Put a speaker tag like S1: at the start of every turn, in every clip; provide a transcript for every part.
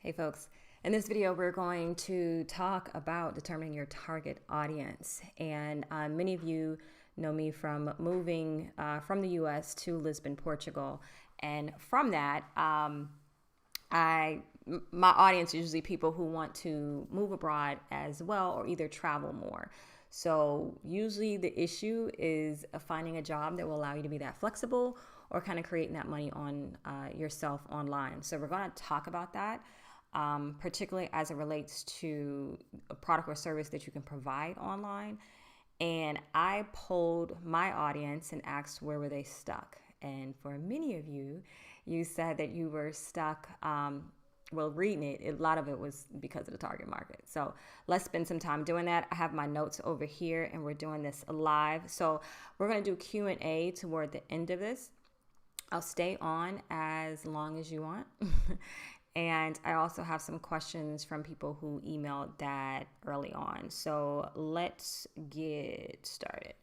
S1: Hey folks, in this video we're going to talk about determining your target audience. And many of you know me from moving from the US to Lisbon, Portugal. And from that, my audience is usually people who want to move abroad as well or either travel more. So usually the issue is finding a job that will allow you to be that flexible or kind of creating that money on yourself online. So we're going to talk about that, particularly as it relates to a product or service that you can provide online. And I polled my audience and asked where were they stuck. And for many of you, you said that you were stuck. Reading it, a lot of it was because of the target market. So let's spend some time doing that. I have my notes over here and we're doing this live. So we're going to do Q&A toward the end of this. I'll stay on as long as you want. And I also have some questions from people who emailed that early on. So let's get started.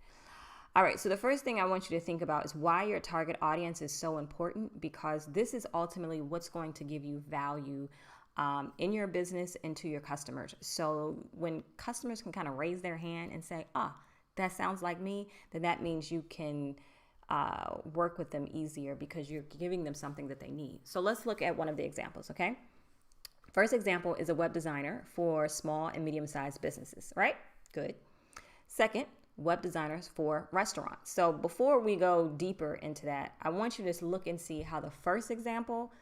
S1: All right, so the first thing I want you to think about is why your target audience is so important, because this is ultimately what's going to give you value in your business and to your customers. So when customers can kind of raise their hand and say, that sounds like me, then that means you can work with them easier because you're giving them something that they need. So let's look at one of the examples, okay? First example is a web designer for small and medium-sized businesses, right? Good. Second, web designers for restaurants. So before we go deeper into that, I want you to just look and see how the first example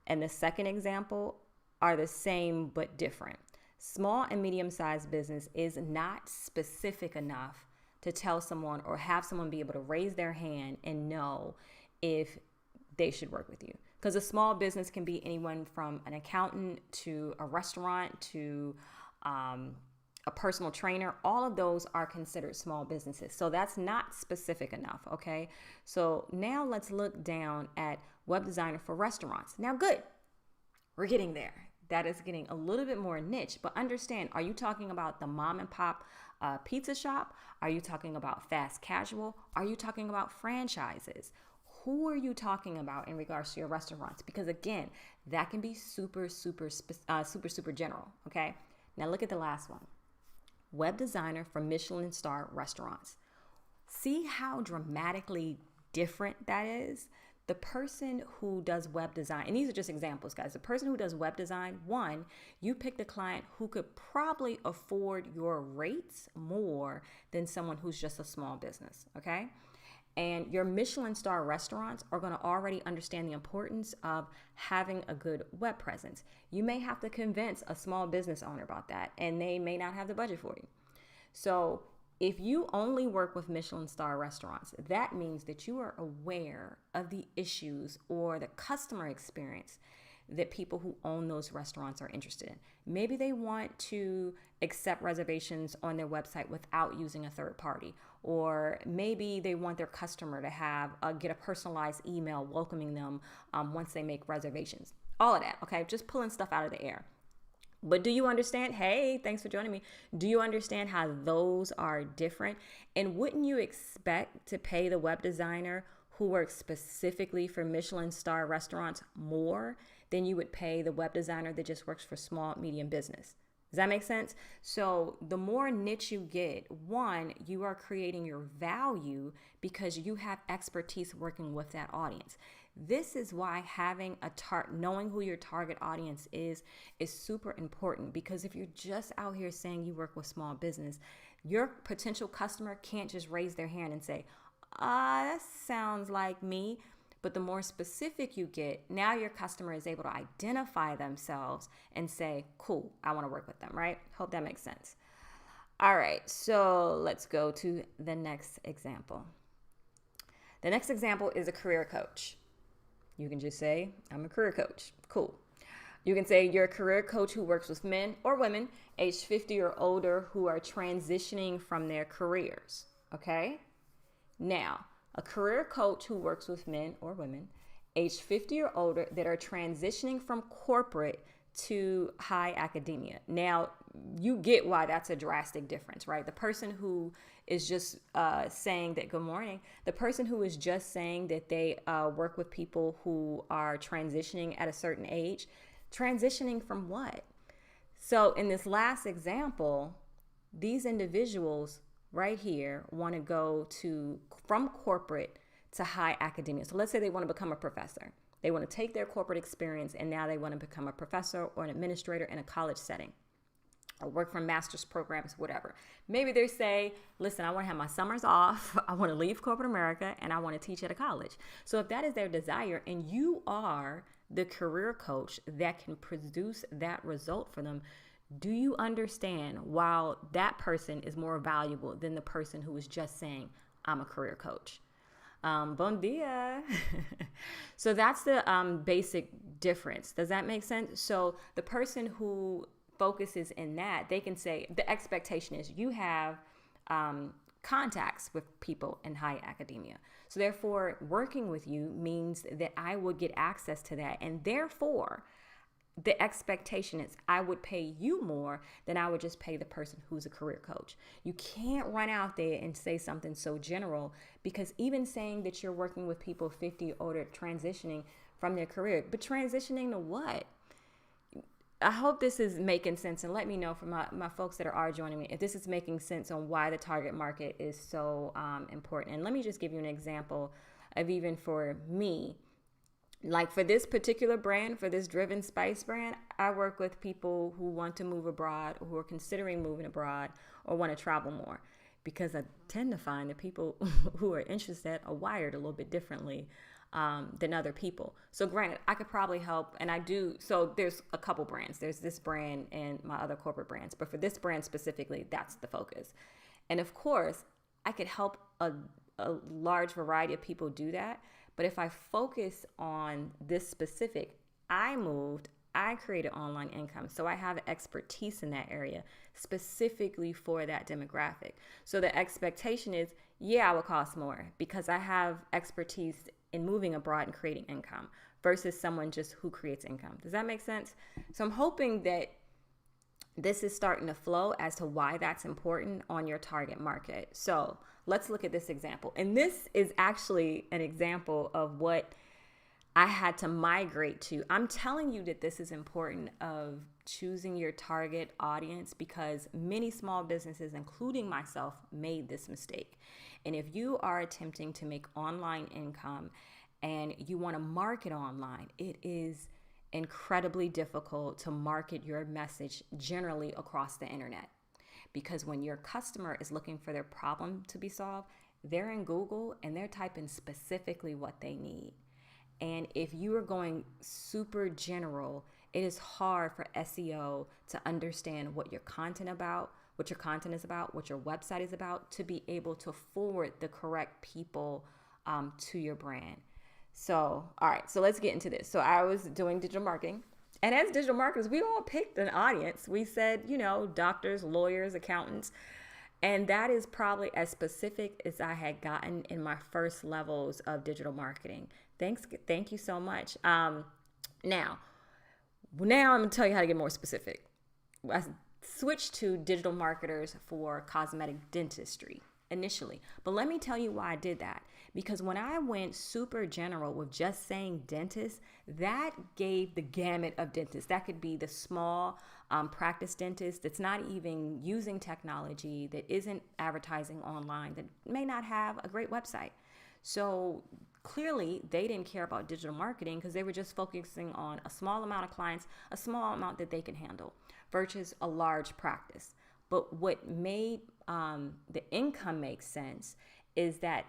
S1: and the second example are the same but different. Small and medium-sized business is not specific enough to tell someone or have someone be able to raise their hand and know if they should work with you. Because a small business can be anyone from an accountant to a restaurant to a personal trainer. All of those are considered small businesses. So that's not specific enough, okay? So now let's look down at web designer for restaurants. Now, good, we're getting there. That is getting a little bit more niche, but understand, are you talking about the mom and pop pizza shop? Are you talking about fast casual? Are you talking about franchises? Who are you talking about in regards to your restaurants? Because again, that can be super general, okay? Now look at the last one. Web designer for Michelin star restaurants. See how dramatically different that is? The person who does web design, and these are just examples, guys. The person who does web design, one, you picked a client who could probably afford your rates more than someone who's just a small business, okay? And your Michelin star restaurants are going to already understand the importance of having a good web presence. You may have to convince a small business owner about that, and they may not have the budget for you. So if you only work with Michelin star restaurants, that means that you are aware of the issues or the customer experience that people who own those restaurants are interested in. Maybe they want to accept reservations on their website without using a third party, or maybe they want their customer to have get a personalized email welcoming them once they make reservations. All of that, okay? Just pulling stuff out of the air. But do you understand? Hey, thanks for joining me. Do you understand how those are different? And wouldn't you expect to pay the web designer who works specifically for Michelin star restaurants more than you would pay the web designer that just works for small, medium business? Does that make sense? So the more niche you get, one, you are creating your value because you have expertise working with that audience. This is why having knowing who your target audience is super important, because if you're just out here saying you work with small business, your potential customer can't just raise their hand and say, that sounds like me. But the more specific you get, now your customer is able to identify themselves and say, cool, I want to work with them, right? Hope that makes sense. All right, so let's go to the next example. The next example is a career coach. You can just say, I'm a career coach. Cool. You can say you're a career coach who works with men or women age 50 or older who are transitioning from their careers, okay? Now, a career coach who works with men or women age 50 or older that are transitioning from corporate to high academia. Now, you get why that's a drastic difference, right? The person who is just saying that, good morning, the person who is just saying that they work with people who are transitioning at a certain age, Transitioning from what? So in this last example, these individuals right here want to go from corporate to high academia. So let's say they want to become a professor. They want to take their corporate experience and now they want to become a professor or an administrator in a college setting or work from master's programs, whatever. Maybe they say, listen, I want to have my summers off. I want to leave corporate America and I want to teach at a college. So if that is their desire and you are the career coach that can produce that result for them, do you understand why that person is more valuable than the person who is just saying, I'm a career coach? Bon dia. So that's the basic difference. Does that make sense? So the person who focuses in that, they can say the expectation is you have contacts with people in high academia. So therefore, working with you means that I would get access to that. And therefore, the expectation is I would pay you more than I would just pay the person who's a career coach. You can't run out there and say something so general, because even saying that you're working with people 50 or older transitioning from their career, but transitioning to what? I hope this is making sense, and let me know from my folks that are joining me if this is making sense on why the target market is so important. And let me just give you an example of even for me. Like for this particular brand, for this Driven Spice brand, I work with people who want to move abroad, or who are considering moving abroad, or want to travel more, because I tend to find that people who are interested are wired a little bit differently than other people. So granted, I could probably help, and I do. So there's a couple brands. There's this brand and my other corporate brands, but for this brand specifically, that's the focus. And of course, I could help a large variety of people do that. But if I focus on this specific, I created online income. So I have expertise in that area specifically for that demographic. So the expectation is, yeah, I will cost more because I have expertise in moving abroad and creating income versus someone just who creates income. Does that make sense? So I'm hoping that this is starting to flow as to why that's important on your target market. So let's look at this example. And this is actually an example of what I had to migrate to. I'm telling you that this is important of choosing your target audience because many small businesses, including myself, made this mistake. And if you are attempting to make online income and you want to market online, it is incredibly difficult to market your message generally across the internet. Because when your customer is looking for their problem to be solved, they're in Google and they're typing specifically what they need. And if you are going super general, it is hard for SEO to understand what your content is about, what your website is about, to be able to forward the correct people to your brand. So, all right, so let's get into this. So I was doing digital marketing. And as digital marketers, we all picked an audience. We said, doctors, lawyers, accountants. And that is probably as specific as I had gotten in my first levels of digital marketing. Thank you so much. Now I'm going to tell you how to get more specific. I switched to digital marketers for cosmetic dentistry initially. But let me tell you why I did that. Because when I went super general with just saying dentist, that gave the gamut of dentists. That could be the small practice dentist that's not even using technology, that isn't advertising online, that may not have a great website. So clearly they didn't care about digital marketing because they were just focusing on a small amount of clients, a small amount that they can handle versus a large practice. But what made the income make sense is that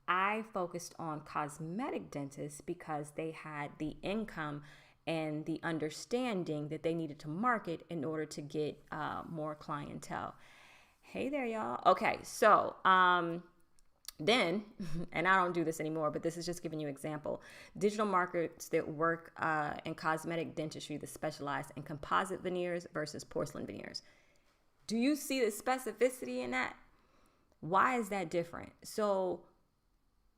S1: I focused on cosmetic dentists because they had the income and the understanding that they needed to market in order to get more clientele. Hey there, y'all. Okay, so then, and I don't do this anymore, but this is just giving you an example, digital marketers that work in cosmetic dentistry that specialize in composite veneers versus porcelain veneers. Do you see the specificity in that? Why is that different? So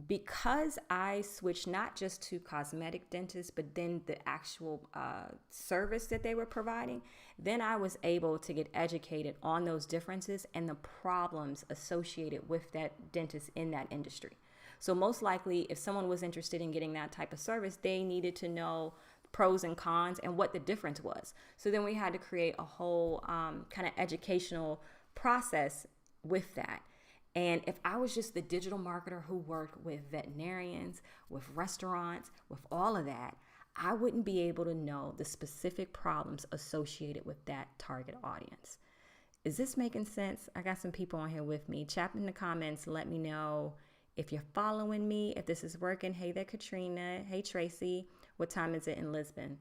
S1: because I switched not just to cosmetic dentists, but then the actual service that they were providing, then I was able to get educated on those differences and the problems associated with that dentist in that industry. So most likely, if someone was interested in getting that type of service, they needed to know pros and cons and what the difference was. So then we had to create a whole kind of educational process with that. And if I was just the digital marketer who worked with veterinarians, with restaurants, with all of that, I wouldn't be able to know the specific problems associated with that target audience. Is this making sense? I got some people on here with me. Chat in the comments. Let me know if you're following me, if this is working. Hey there, Katrina. Hey, Tracy. What time is it in Lisbon?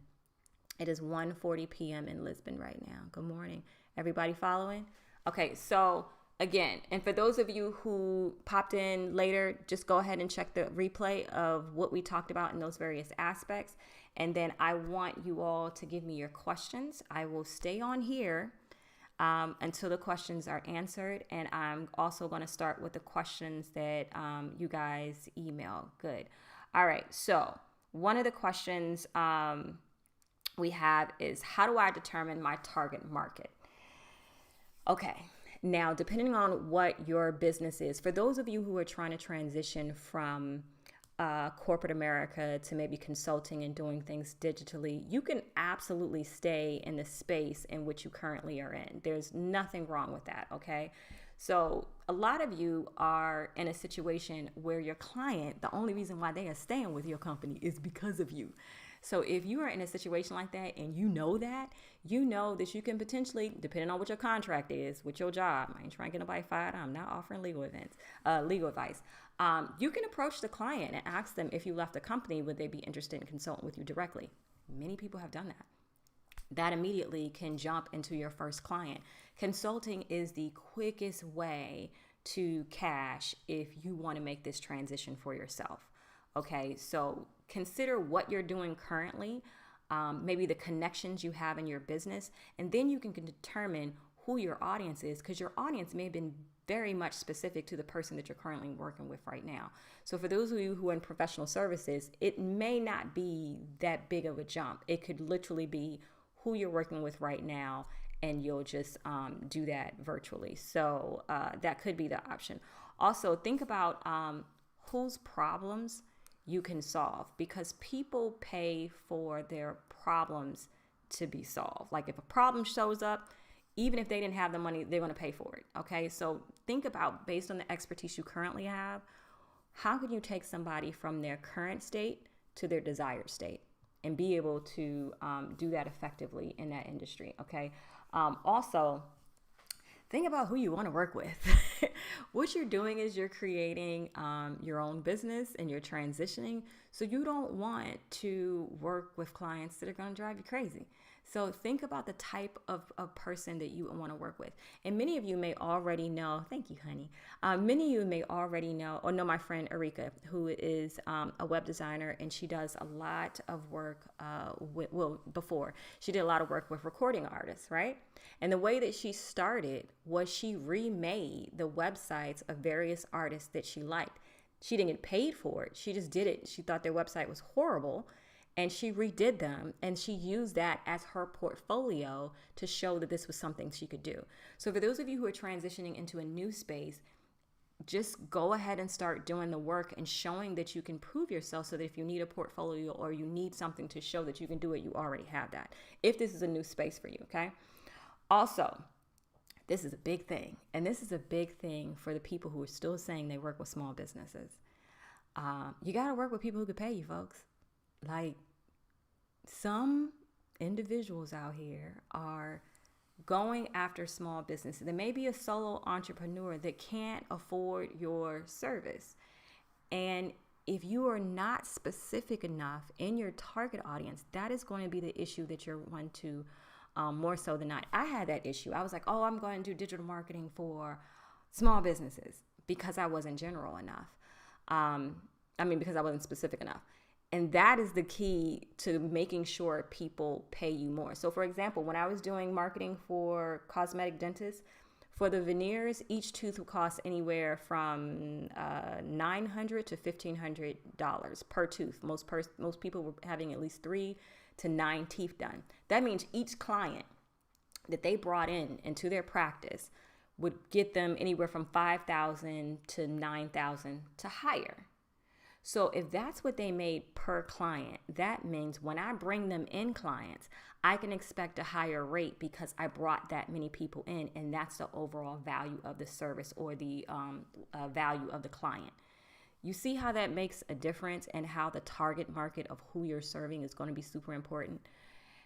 S1: It is 1:40 p.m. in Lisbon right now. Good morning. Everybody following? Okay, so again, and for those of you who popped in later, just go ahead and check the replay of what we talked about in those various aspects. And then I want you all to give me your questions. I will stay on here until the questions are answered. And I'm also going to start with the questions that you guys email. Good. All right. So one of the questions we have is, how do I determine my target market? Okay. Now, depending on what your business is, for those of you who are trying to transition from corporate America to maybe consulting and doing things digitally, you can absolutely stay in the space in which you currently are in. There's nothing wrong with that, okay? So a lot of you are in a situation where your client, the only reason why they are staying with your company is because of you. So if you are in a situation like that and you know that you can potentially, depending on what your contract is with your job, I ain't trying to get nobody fired. I'm not offering legal advice. You can approach the client and ask them, if you left the company, would they be interested in consulting with you directly? Many people have done that. That immediately can jump into your first client. Consulting is the quickest way to cash if you want to make this transition for yourself. Okay, so consider what you're doing currently, maybe the connections you have in your business, and then you can determine who your audience is, because your audience may have been very much specific to the person that you're currently working with right now. So for those of you who are in professional services, it may not be that big of a jump. It could literally be who you're working with right now, and you'll just do that virtually. So that could be the option. Also, think about whose problems you can solve, because people pay for their problems to be solved. Like if a problem shows up, even if they didn't have the money, they're going to pay for it. Okay. So think about, based on the expertise you currently have, how can you take somebody from their current state to their desired state and be able to do that effectively in that industry. Okay. Also, think about who you want to work with. What you're doing is you're creating your own business and you're transitioning. So you don't want to work with clients that are going to drive you crazy. So think about the type of person that you want to work with. And many of you may already know, thank you, honey. Many of you may already know or know my friend Erika, who is a web designer, and she does a lot of work before she did a lot of work with recording artists, right? And the way that she started was she remade the websites of various artists that she liked. She didn't get paid for it. She just did it. She thought their website was horrible, and she redid them, and she used that as her portfolio to show that this was something she could do. So for those of you who are transitioning into a new space, just go ahead and start doing the work and showing that you can prove yourself, so that if you need a portfolio or you need something to show that you can do it, you already have that, if this is a new space for you, okay? Also, this is a big thing, and this is a big thing for the people who are still saying they work with small businesses. You got to work with people who can pay you, folks. Like, some individuals out here are going after small businesses. There may be a solo entrepreneur that can't afford your service. And if you are not specific enough in your target audience, that is going to be the issue that you're one to more so than not. I had that issue. I was like, oh, I'm going to do digital marketing for small businesses, because I wasn't general enough. Because I wasn't specific enough. And that is the key to making sure people pay you more. So for example, when I was doing marketing for cosmetic dentists, for the veneers, each tooth would cost anywhere from $900 to $1,500 per tooth. Most people were having at least 3 to 9 teeth done. That means each client that they brought into their practice would get them anywhere from $5,000 to $9,000 to higher. So if that's what they made per client, that means when I bring them in clients, I can expect a higher rate because I brought that many people in, and that's the overall value of the service or the value of the client. You see how that makes a difference and how the target market of who you're serving is going to be super important.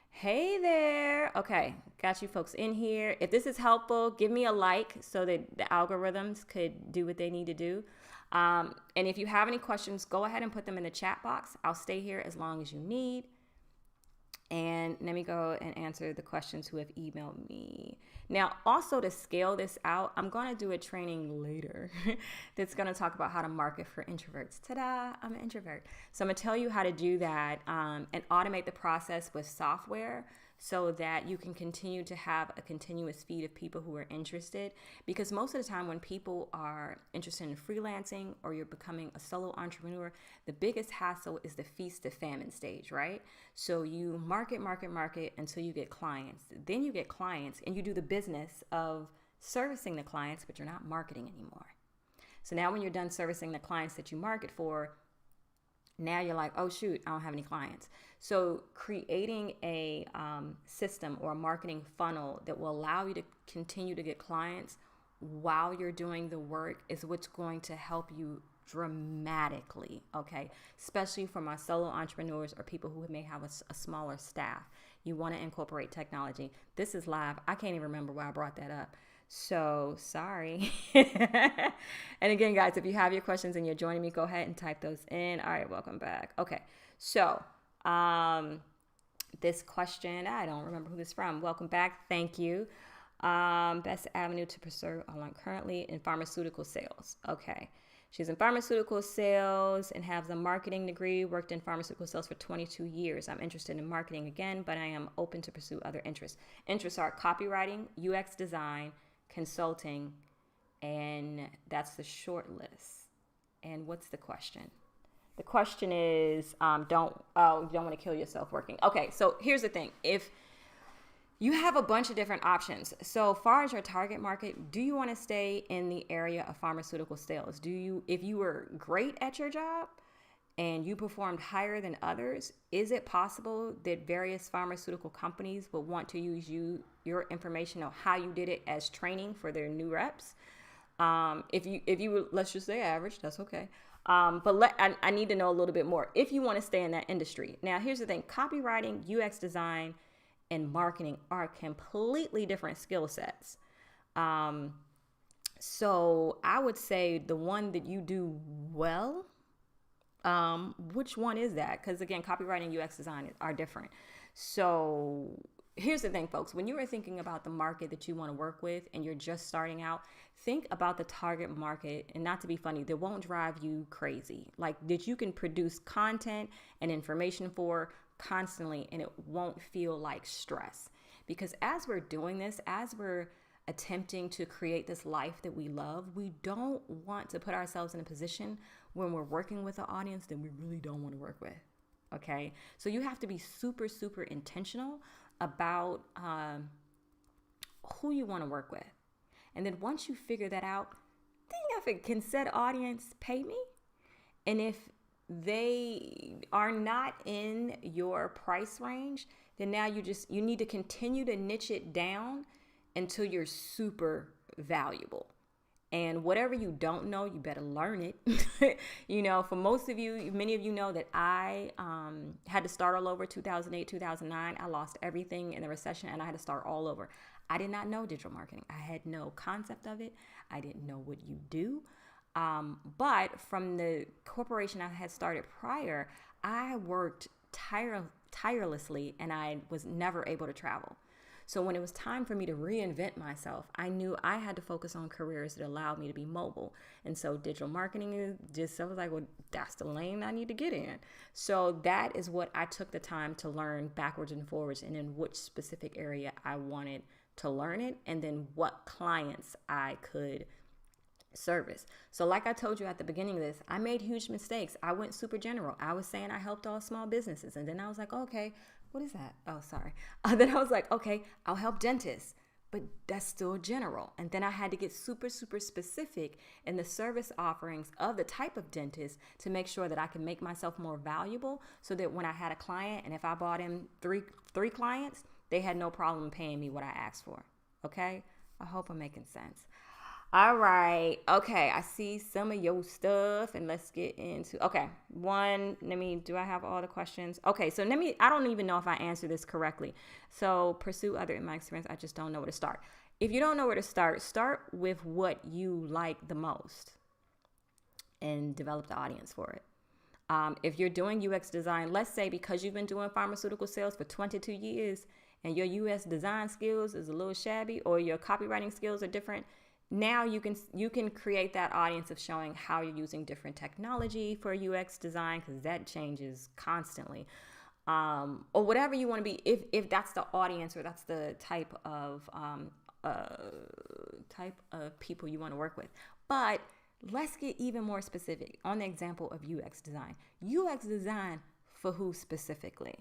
S1: Hey there. Okay, got you folks in here. If this is helpful, give me a like so that the algorithms could do what they need to do. And if you have any questions, go ahead and put them in the chat box. I'll stay here as long as you need. And let me go and answer the questions who have emailed me. Now, also to scale this out, I'm going to do a training later that's going to talk about how to market for introverts. Ta-da, I'm an introvert. So I'm going to tell you how to do that and automate the process with software so that you can continue to have a continuous feed of people who are interested. Because most of the time when people are interested in freelancing or you're becoming a solo entrepreneur, the biggest hassle is the feast to famine stage, right? So you market until you get clients. Then you get clients and you do the business of servicing the clients, but you're not marketing anymore. So now when you're done servicing the clients that you market for, now you're like, oh shoot, I don't have any clients. So creating a system or a marketing funnel that will allow you to continue to get clients while you're doing the work is what's going to help you dramatically, okay? Especially for my solo entrepreneurs or people who may have a smaller staff. You want to incorporate technology. This is live. I can't even remember why I brought that up. So sorry. And again, guys, if you have your questions and you're joining me, go ahead and type those in. All right, welcome back. Okay, so this question, I don't remember who this is from. Welcome back. Thank you. Best avenue to pursue online currently in pharmaceutical sales. Okay. She's in pharmaceutical sales and has a marketing degree, worked in pharmaceutical sales for 22 years. I'm interested in marketing again, but I am open to pursue other interests. Interests are copywriting, UX design, consulting, and that's the short list. And what's the question? The question is, you don't want to kill yourself working. Okay, so here's the thing. If you have a bunch of different options. So far as your target market, do you want to stay in the area of pharmaceutical sales? If you were great at your job and you performed higher than others, is it possible that various pharmaceutical companies will want to use your information on how you did it as training for their new reps? If you were, let's just say average, that's okay. But I need to know a little bit more if you want to stay in that industry. Now, here's the thing. Copywriting, UX design, and marketing are completely different skill sets. So I would say the one that you do well, which one is that? Because again, copywriting and UX design are different. So here's the thing, folks. When you are thinking about the market that you want to work with and you're just starting out, think about the target market, and not to be funny, that won't drive you crazy. Like that you can produce content and information for constantly and it won't feel like stress. Because as we're doing this, as we're attempting to create this life that we love, we don't want to put ourselves in a position when we're working with an audience that we really don't want to work with. Okay, so you have to be super, super intentional about who you want to work with. And then once you figure that out, then can said audience pay me? And if they are not in your price range, then now you need to continue to niche it down until you're super valuable. And whatever you don't know, you better learn it. For most of you, many of you know that I had to start all over 2008, 2009. I lost everything in the recession and I had to start all over. I did not know digital marketing. I had no concept of it. I didn't know what you do. But from the corporation I had started prior, I worked tirelessly and I was never able to travel. So when it was time for me to reinvent myself, I knew I had to focus on careers that allowed me to be mobile. And so digital marketing I was like, well, that's the lane I need to get in. So that is what I took the time to learn backwards and forwards and in which specific area I wanted to learn it and then what clients I could service. So like I told you at the beginning of this, I made huge mistakes. I went super general. I was saying I helped all small businesses. And then I was like, okay, what is that? Oh, sorry. Then I was like, okay, I'll help dentists. but that's still general. And then I had to get super, super specific in the service offerings of the type of dentist to make sure that I can make myself more valuable, so that when I had a client, and if I bought in three clients, they had no problem paying me what I asked for. Okay? I hope I'm making sense. All right. Okay. I see some of your stuff, and let's get into, okay. Do I have all the questions? Okay. So I don't even know if I answered this correctly. So pursue other, in my experience, I just don't know where to start. If you don't know where to start with what you like the most and develop the audience for it. If you're doing UX design, let's say because you've been doing pharmaceutical sales for 22 years and your UX design skills is a little shabby, or your copywriting skills are different, now you can create that audience of showing how you're using different technology for UX design, because that changes constantly, or whatever you want to be, if that's the audience, or that's the type of people you want to work with. But let's get even more specific on the example of UX design. UX design for who specifically?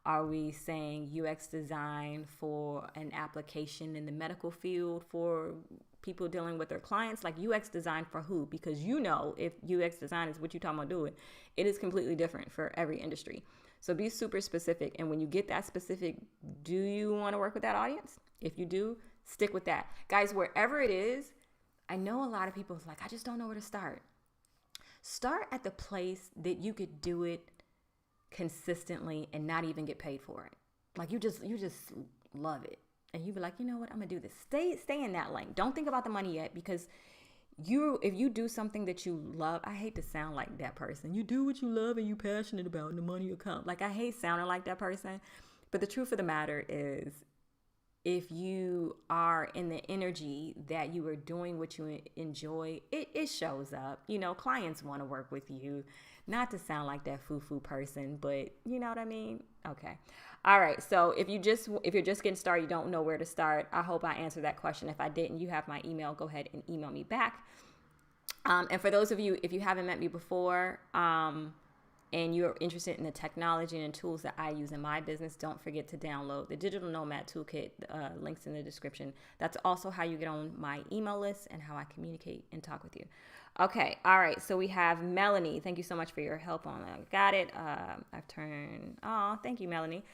S1: Are we saying UX design for an application in the medical field for people dealing with their clients? Like, UX design for who? Because if UX design is what you're talking about doing, it is completely different for every industry. So be super specific. And when you get that specific, do you want to work with that audience? If you do, stick with that. Guys, wherever it is, I know a lot of people is like, I just don't know where to start. Start at the place that you could do it consistently and not even get paid for it. Like, you just love it. And you be like, you know what, I'm gonna do this. Stay in that lane. Don't think about the money yet, because if you do something that you love, I hate to sound like that person. You do what you love and you passionate about, and the money will come. Like, I hate sounding like that person. But the truth of the matter is, if you are in the energy that you are doing what you enjoy, it shows up. Clients want to work with you. Not to sound like that foo-foo person, but you know what I mean? Okay. All right. So if you're just getting started, you don't know where to start, I hope I answered that question. If I didn't, you have my email. Go ahead and email me back. And for those of you, if you haven't met me before, and you're interested in the technology and tools that I use in my business, don't forget to download the Digital Nomad Toolkit. Links in the description. That's also how you get on my email list and how I communicate and talk with you. Okay. All right. So we have Melanie. Thank you so much for your help on that. Got it. Thank you, Melanie.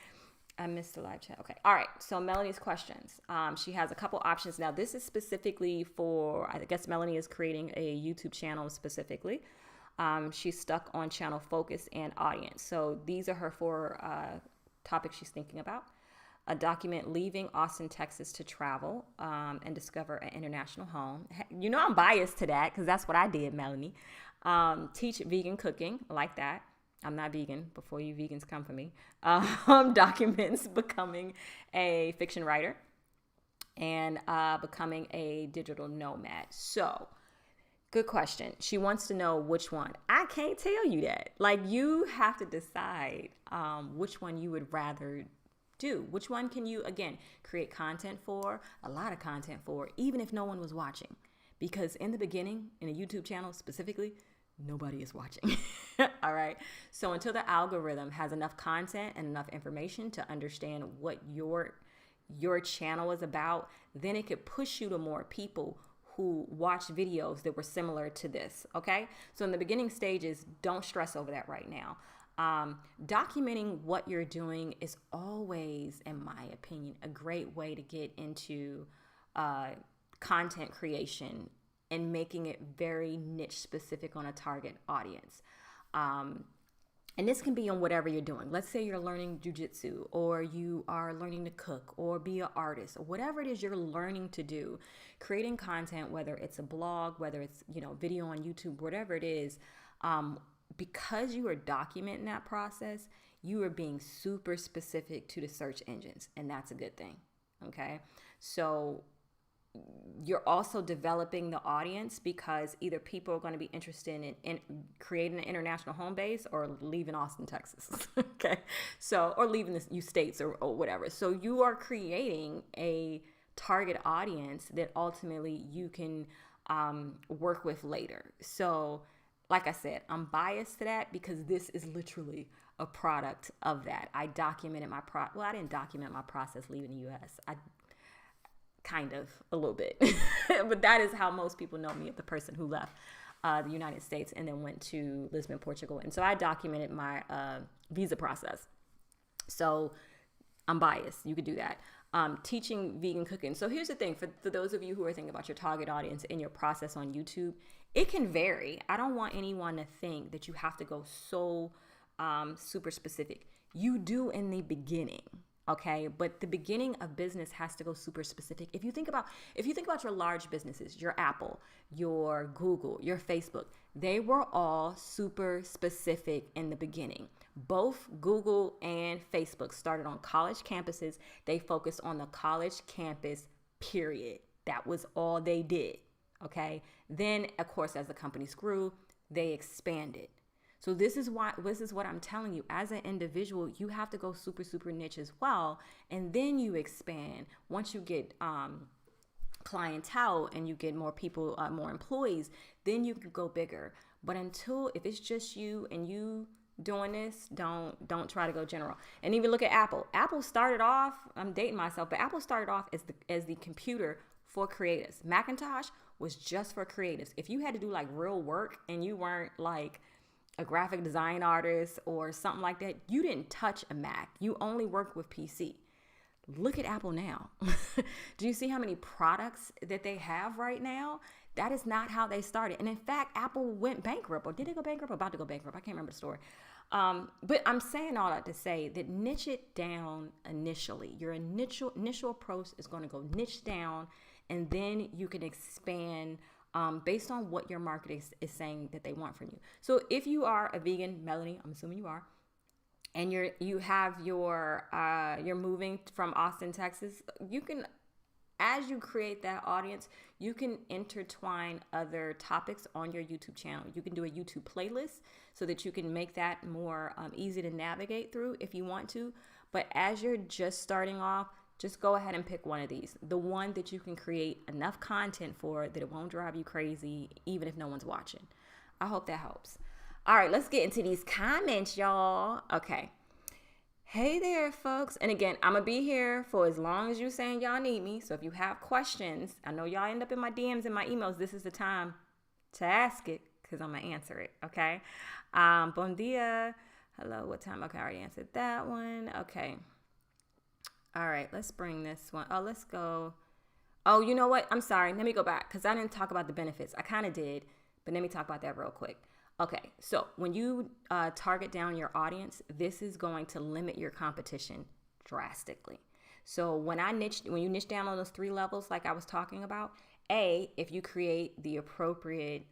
S1: I missed the live chat. Okay. All right. So Melanie's questions. She has a couple options. Now, this is specifically for, I guess Melanie is creating a YouTube channel specifically. She's stuck on channel focus and audience. So these are her 4 topics she's thinking about. Document leaving Austin, Texas to travel and discover an international home. I'm biased to that because that's what I did, Melanie. Teach vegan cooking. I like that. I'm not vegan. Before you vegans come for me. Documents becoming a fiction writer and becoming a digital nomad. So, good question. She wants to know which one. I can't tell you that. Like, you have to decide which one you would rather do. Which one can you, again, create content for, a lot of content for, even if no one was watching. Because in the beginning, in a YouTube channel specifically, nobody is watching. All right. So until the algorithm has enough content and enough information to understand what your channel is about, then it could push you to more people who watch videos that were similar to this. Okay. So in the beginning stages, don't stress over that right now. Documenting what you're doing is always, in my opinion, a great way to get into content creation and making it very niche specific on a target audience. And this can be on whatever you're doing. Let's say you're learning jujitsu, or you are learning to cook or be an artist, or whatever it is you're learning to do. Creating content, whether it's a blog, whether it's video on YouTube, whatever it is, because you are documenting that process, you are being super specific to the search engines, and that's a good thing. Okay, so you're also developing the audience, because either people are going to be interested in creating an international home base or leaving Austin, Texas. Okay. So, or leaving the states or whatever. So you are creating a target audience that ultimately you can work with later. So like I said, I'm biased to that because this is literally a product of that. I documented I didn't document my process leaving the US. kind of a little bit. But that is how most people know me, of the person who left the United States and then went to Lisbon, Portugal. And so I documented my visa process. So I'm biased. You could do that. Teaching vegan cooking. So here's the thing, for those of you who are thinking about your target audience and your process on YouTube, it can vary. I don't want anyone to think that you have to go so super specific. You do in the beginning. Okay. But the beginning of business has to go super specific. If you think about your large businesses, your Apple, your Google, your Facebook, they were all super specific in the beginning. Both Google and Facebook started on college campuses. They focused on the college campus, period. That was all they did. Okay. Then, of course, as the companies grew, they expanded. So this is what I'm telling you. As an individual, you have to go super, super niche as well. And then you expand. Once you get clientele and you get more people, more employees, then you can go bigger. But if it's just you and you doing this, don't try to go general. And even look at Apple. Apple started off, I'm dating myself, but Apple started off as the computer for creatives. Macintosh was just for creatives. If you had to do like real work and you weren't like a graphic design artist or something like that, you didn't touch a Mac. You only worked with PC. Look at Apple now. Do you see how many products that they have right now? That is not how they started. And in fact, Apple went bankrupt, or did they go bankrupt? About to go bankrupt. I can't remember the story. But I'm saying all that to say that niche it down initially. Your initial approach is going to go niche down, and then you can expand based on what your market is saying that they want from you. So if you are a vegan, Melanie, I'm assuming you are, and you're moving from Austin, Texas, you can, as you create that audience, you can intertwine other topics on your YouTube channel. You can do a YouTube playlist so that you can make that more easy to navigate through if you want to. But as you're just starting off, just go ahead and pick one of these. The one that you can create enough content for that it won't drive you crazy, even if no one's watching. I hope that helps. All right, let's get into these comments, y'all. Okay. Hey there, folks. And again, I'm going to be here for as long as you're saying y'all need me. So if you have questions, I know y'all end up in my DMs and my emails. This is the time to ask it because I'm going to answer it. Okay. Bon dia. Hello. What time? Okay. I already answered that one. Okay. All right, let's bring this one. Oh, let's go. Oh, you know what? I'm sorry. Let me go back because I didn't talk about the benefits. I kind of did, but let me talk about that real quick. Okay, so when you target down your audience, this is going to limit your competition drastically. So when you niche down on those 3 levels like I was talking about, if you create the appropriate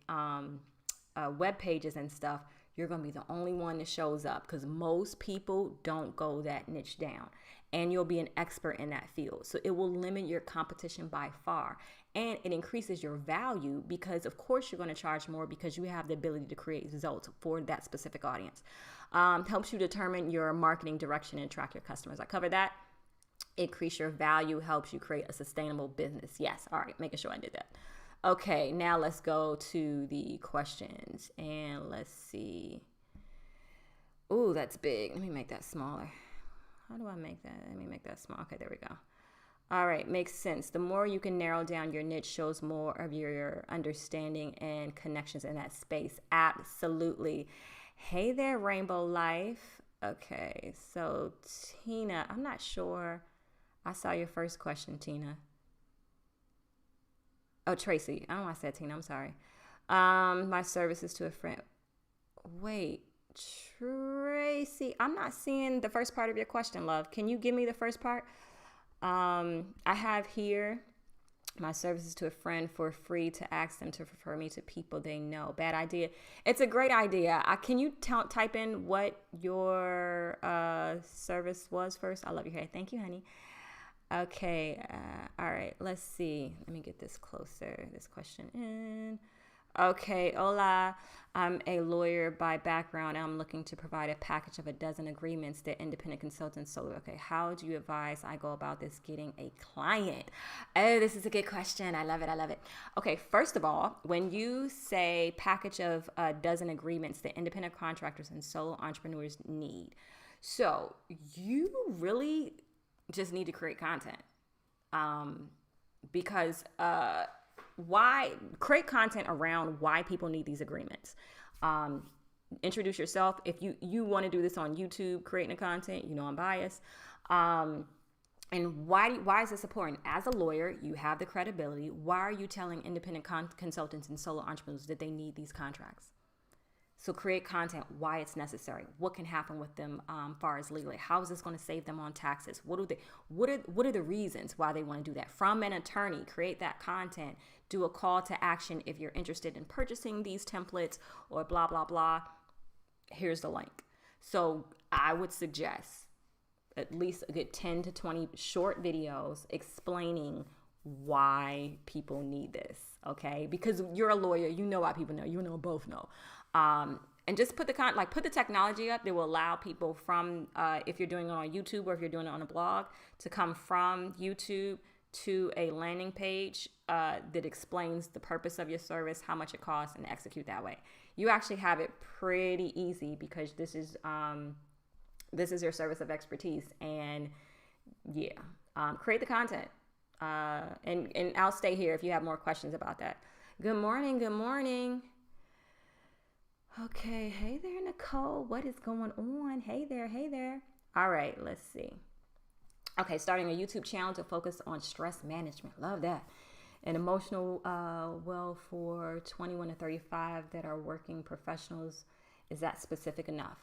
S1: web pages and stuff, you're going to be the only one that shows up because most people don't go that niche down. And you'll be an expert in that field. So it will limit your competition by far. And it increases your value because, of course, you're going to charge more because you have the ability to create results for that specific audience. Helps you determine your marketing direction and track your customers. I covered that. Increase your value, helps you create a sustainable business. Yes. All right. Making sure I did that. Okay. Now let's go to the questions and let's see. Ooh, that's big. Let me make that smaller. How do I make that? Let me make that small. Okay, there we go. All right, makes sense. The more you can narrow down your niche shows more of your understanding and connections in that space. Absolutely. Hey there, Rainbow Life. Okay, so Tina, I'm not sure. I saw your first question, Tina. Oh, Tracy. I don't know why I said Tina. I'm sorry. My services to a friend. Wait. Tracy, I'm not seeing the first part of your question, love. Can you give me the first part? I have here my services to a friend for free to ask them to refer me to people they know. Bad idea. It's a great idea. Can you type in what your service was first? I love your hair. Thank you, honey. Okay. All right. Let's see. Let me get this closer. This question in. Okay, hola. I'm a lawyer by background. I'm looking to provide a package of 12 agreements that independent consultants sold. Okay, how do you advise I go about this getting a client? Oh, this is a good question. I love it. I love it. Okay, first of all, when you say package of 12 agreements that independent contractors and solo entrepreneurs need, so you really just need to create content. because why create content around why people need these agreements. Introduce yourself. If you want to do this on YouTube, creating the content, I'm biased. And why is this important? As a lawyer, you have the credibility. Why are you telling independent consultants and solo entrepreneurs that they need these contracts? So create content, why it's necessary, what can happen with them far as legally, how is this going to save them on taxes, what are the reasons why they want to do that? From an attorney, create that content, do a call to action if you're interested in purchasing these templates or blah, blah, blah. Here's the link. So I would suggest at least a good 10 to 20 short videos explaining why people need this, okay? Because you're a lawyer, you know why people know, both know. And just put the technology up that will allow people from, if you're doing it on YouTube or if you're doing it on a blog, to come from YouTube to a landing page that explains the purpose of your service, how much it costs, and execute that way. You actually have it pretty easy because this is your service of expertise. And create the content. And I'll stay here if you have more questions about that. Good morning. Good morning. Okay. Hey there, Nicole. What is going on? Hey there. Hey there. All right. Let's see. Okay. Starting a YouTube channel to focus on stress management. Love that. And emotional well for 21 to 35 that are working professionals. Is that specific enough?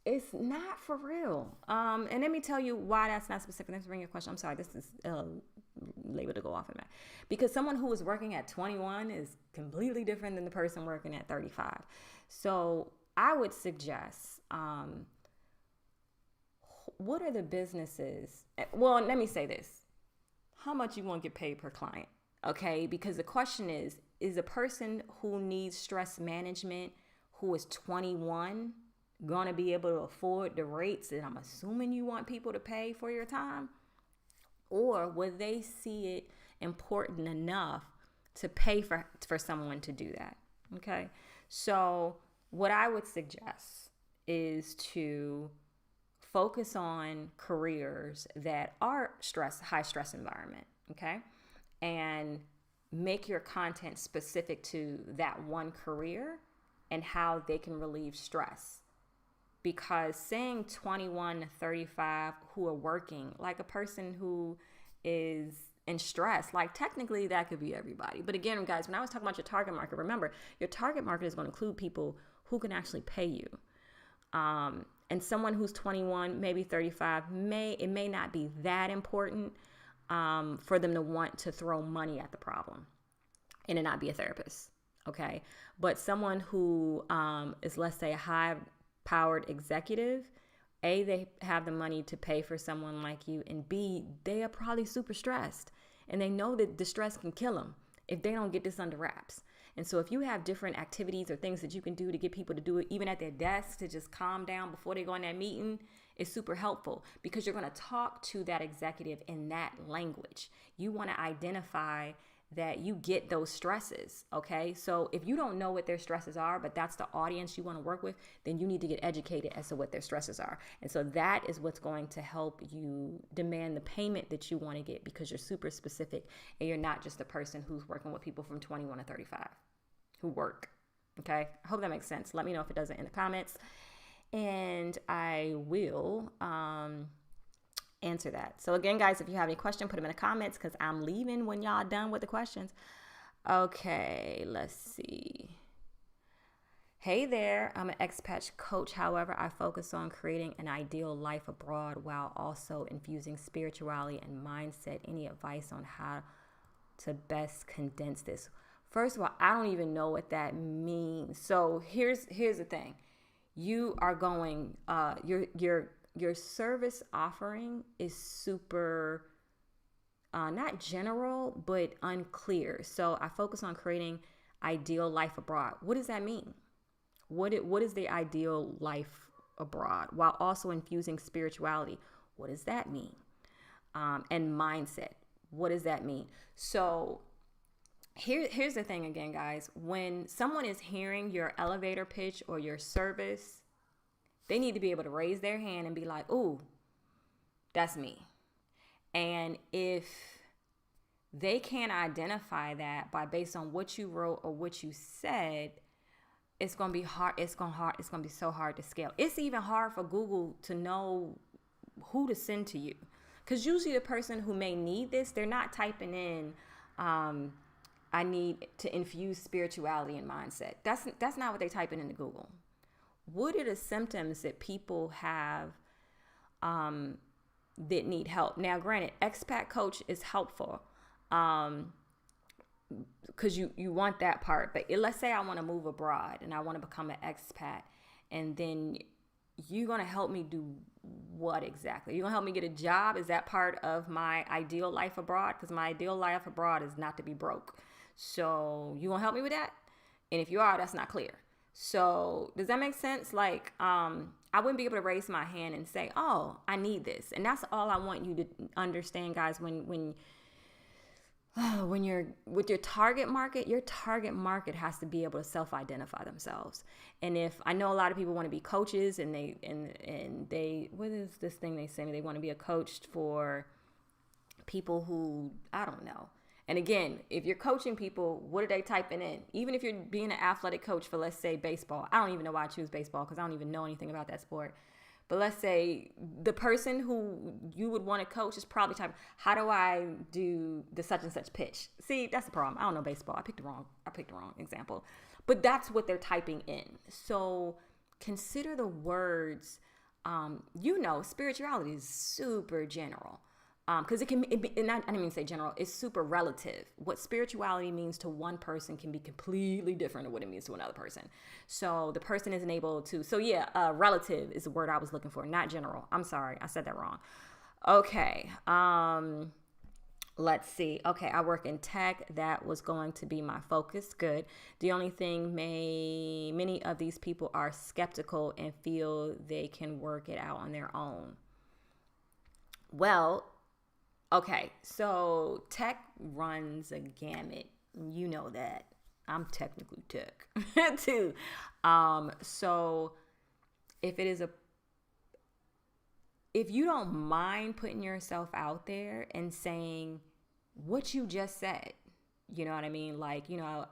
S1: It's not for real. And let me tell you why that's not specific. Let's bring your question. I'm sorry, this is labeled to go off in that. Because someone who is working at 21 is completely different than the person working at 35. So I would suggest, what are the businesses? Well, let me say this. How much you want to get paid per client? Okay, because the question is a person who needs stress management who is 21 going to be able to afford the rates that I'm assuming you want people to pay for your time? Or would they see it important enough to pay for someone to do that? Okay, so what I would suggest is to focus on careers that are high stress environment, okay? And make your content specific to that one career and how they can relieve stress. Because saying 21 to 35 who are working, like a person who is in stress, like technically that could be everybody. But again, guys, when I was talking about your target market, remember, your target market is going to include people who can actually pay you. And someone who's 21, maybe 35, it may not be that important for them to want to throw money at the problem and it not be a therapist, okay? But someone who is, let's say, a high-powered executive, A, they have the money to pay for someone like you, and B, they are probably super stressed, and they know that the stress can kill them if they don't get this under wraps. And so if you have different activities or things that you can do to get people to do it, even at their desk, to just calm down before they go in that meeting, it's super helpful because you're going to talk to that executive in that language. You want to identify that you get those stresses, okay? So if you don't know what their stresses are, but that's the audience you want to work with, then you need to get educated as to what their stresses are. And so that is what's going to help you demand the payment that you want to get because you're super specific and you're not just a person who's working with people from 21 to 35 who work, okay? I hope that makes sense. Let me know if it doesn't in the comments, and I will answer that. So again, guys, if you have any question, put them in the comments because I'm leaving when y'all done with the questions. Okay, let's see. Hey there, I'm an expat coach. However, I focus on creating an ideal life abroad while also infusing spirituality and mindset. Any advice on how to best condense this? First of all, I don't even know what that means. So here's the thing. You are going, your service offering is super, not general, but unclear. So I focus on creating ideal life abroad. What does that mean? What is the ideal life abroad while also infusing spirituality? What does that mean? And mindset. What does that mean? So here's the thing again, guys. When someone is hearing your elevator pitch or your service, they need to be able to raise their hand and be like, ooh, That's me. And if they can't identify that by based on what you wrote or what you said, it's going to be hard. It's going to be so hard to scale. It's even hard for Google to know who to send to you. Because usually the person who may need this, they're not typing in, I need to infuse spirituality and mindset. That's not what they're typing into Google. What are the symptoms that people have that need help? Now, granted, expat coach is helpful because you want that part. But let's say I want to move abroad and I want to become an expat, and then you're going to help me do what exactly? You're going to help me get a job? Is that part of my ideal life abroad? Because my ideal life abroad is not to be broke. So you going to help me with that? And if you are, that's not clear. So does that make sense? Like, I wouldn't be able to raise my hand and say, oh, I need this. And that's all I want you to understand, guys, when you're with your target market has to be able to self-identify themselves. And if I know a lot of people want to be coaches and they what is this thing they say? They want to be a coach for people who, I don't know. And again, if you're coaching people, what are they typing in? Even if you're being an athletic coach for, let's say, baseball. I don't even know why I choose baseball because I don't even know anything about that sport. But let's say the person who you would want to coach is probably typing, how do I do the such and such pitch? See, that's the problem. I don't know baseball. I picked the wrong example. But that's what they're typing in. So consider the words. Spirituality is super general. Because I didn't mean to say general, it's super relative. What spirituality means to one person can be completely different than what it means to another person. So the person isn't able to, relative is the word I was looking for, not general. I'm sorry, I said that wrong. Okay, let's see. Okay, I work in tech. That was going to be my focus. Good. The only thing many of these people are skeptical and feel they can work it out on their own. Well, okay, so tech runs a gamut. You know that. I'm technically tech too. So if you don't mind putting yourself out there and saying what you just said, you know what I mean? Like,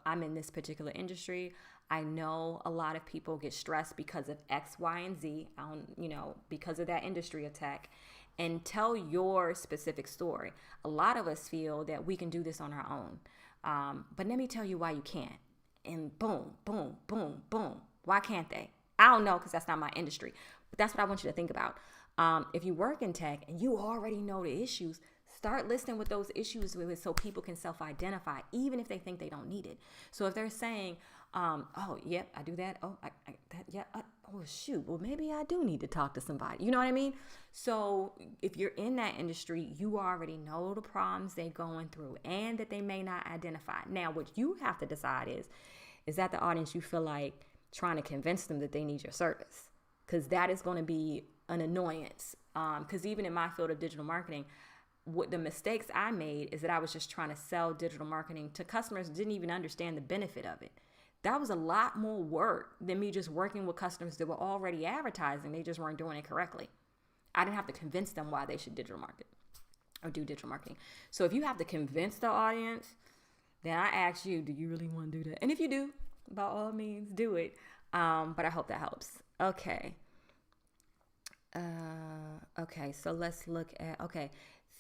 S1: I'm in this particular industry. I know a lot of people get stressed because of X, Y, and Z, because of that industry of tech. And tell your specific story. A lot of us feel that we can do this on our own. But let me tell you why you can't. And boom, boom, boom, boom. Why can't they? I don't know because that's not my industry. But that's what I want you to think about. If you work in tech and you already know the issues, start listing what those issues with so people can self-identify, even if they think they don't need it. So if they're saying, oh, yep, I do that. Oh, oh, shoot. Well, maybe I do need to talk to somebody. You know what I mean? So if you're in that industry, you already know the problems they're going through and that they may not identify. Now, what you have to decide is that the audience you feel like trying to convince them that they need your service? Because that is going to be an annoyance. Because even in my field of digital marketing, what the mistakes I made is that I was just trying to sell digital marketing to customers who didn't even understand the benefit of it. That was a lot more work than me just working with customers that were already advertising. They just weren't doing it correctly. I didn't have to convince them why they should digital market or do digital marketing. So if you have to convince the audience, then I ask you, do you really want to do that? And if you do, by all means, do it. But I hope that helps. Okay. So let's look at,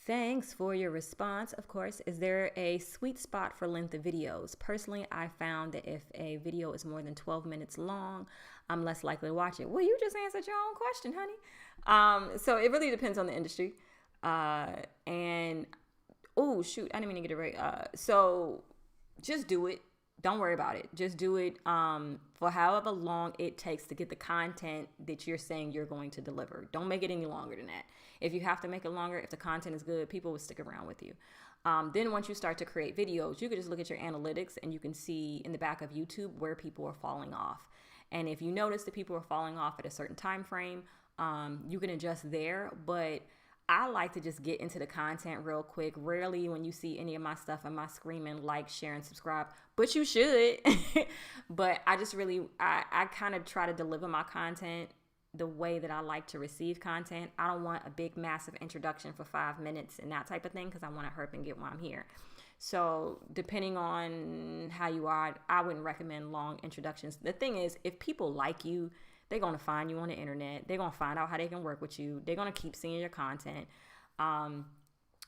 S1: Thanks for your response, of course. Is there a sweet spot for length of videos? Personally, I found that if a video is more than 12 minutes long, I'm less likely to watch it. Well, you just answered your own question, honey. So it really depends on the industry. Oh, shoot, I didn't mean to get it right. So just do it. Don't worry about it. Just do it for however long it takes to get the content that you're saying you're going to deliver. Don't make it any longer than that. If you have to make it longer, if the content is good, people will stick around with you. Then once you start to create videos, you can just look at your analytics and you can see in the back of YouTube where people are falling off. And if you notice that people are falling off at a certain time frame, you can adjust there. But I like to just get into the content real quick. Rarely when you see any of my stuff, am I screaming like, share, and subscribe. But you should. But I just really, I kind of try to deliver my content the way that I like to receive content. I don't want a big, massive introduction for 5 minutes and that type of thing, because I want to hurry and get why I'm here. So depending on how you are, I wouldn't recommend long introductions. The thing is, if people like you, they're going to find you on the internet. They're going to find out how they can work with you. They're going to keep seeing your content.